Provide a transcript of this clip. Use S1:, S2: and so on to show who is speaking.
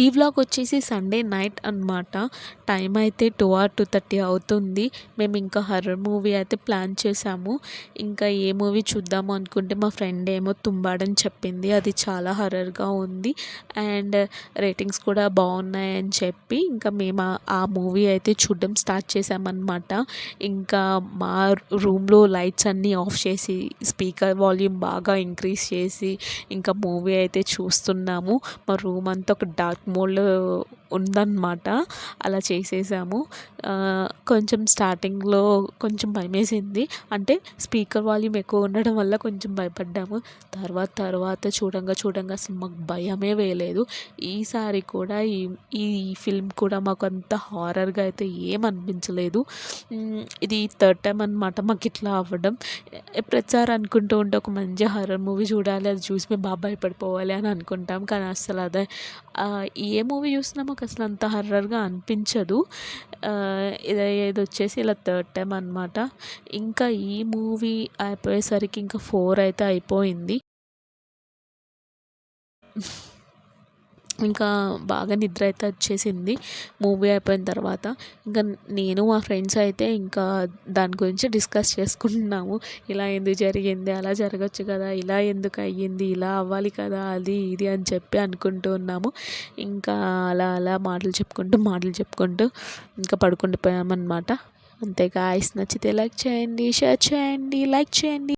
S1: ఈ వ్లాగ్ వచ్చేసి Sunday night అనమాట. టైం అయితే 2 or 2:30 అవుతుంది. మేము ఇంకా హర్రర్ మూవీ అయితే ప్లాన్ చేసాము. ఇంకా ఏ మూవీ చూద్దాము అనుకుంటే మా ఫ్రెండ్ ఏమో తుంబాడని చెప్పింది. అది చాలా హర్రర్గా ఉంది అండ్ రేటింగ్స్ కూడా బాగున్నాయని చెప్పి ఇంకా మేము ఆ మూవీ అయితే చూడడం స్టార్ట్ చేసామన్నమాట. ఇంకా మా రూమ్లో లైట్స్ అన్నీ ఆఫ్ చేసి స్పీకర్ వాల్యూమ్ బాగా ఇంక్రీజ్ చేసి ఇంకా మూవీ అయితే చూస్తున్నాము. మా రూమ్ అంతా ఒక డార్క్ మోడ్లో ఉందన్నమాట. అలా చేసేసాము. కొంచెం స్టార్టింగ్లో కొంచెం భయమేసింది. అంటే స్పీకర్ వాల్యూమ్ ఎక్కువ ఉండడం వల్ల కొంచెం భయపడ్డాము. తర్వాత చూడంగా అసలు మాకు భయమే వేయలేదు. ఈసారి కూడా ఈ ఫిల్మ్ కూడా మాకు అంత హారర్గా అయితే ఏం అనిపించలేదు. ఇది థర్డ్ టైం అనమాట మాకు ఇట్లా అవ్వడం. ప్రతిసారి అనుకుంటూ ఉంటే ఒక మంచి హర్రర్ మూవీ చూడాలి, అది చూసి మేము బాగా భయపడిపోవాలి అని అనుకుంటాం. కానీ అస్సలు అదే ఏ మూవీ చూసినా మాకు అసలు అంత హర్రర్గా అనిపించదు. ఇది వచ్చేసి ఇలా థర్డ్ టైం అనమాట. ఇంకా ఈ మూవీ అయిపోయేసరికి ఇంకా 4 అయితే అయిపోయింది. ఇంకా బాగా నిద్ర అయితే వచ్చేసింది మూవీ అయిపోయిన తర్వాత. ఇంకా నేను మా ఫ్రెండ్స్ అయితే ఇంకా దాని గురించి డిస్కస్ చేసుకుంటున్నాము. ఇలా ఎందుకు జరిగింది, అలా జరగచ్చు కదా, ఇలా ఎందుకు అయ్యింది, ఇలా అవ్వాలి కదా, అది ఇది అని చెప్పి అనుకుంటూ ఉన్నాము. ఇంకా అలా మాటలు చెప్పుకుంటూ ఇంకా పడుకుండిపోయామన్నమాట. అంతే గాయ్స్, నచ్చితే లైక్ చేయండి, షేర్ చేయండి, లైక్ చేయండి.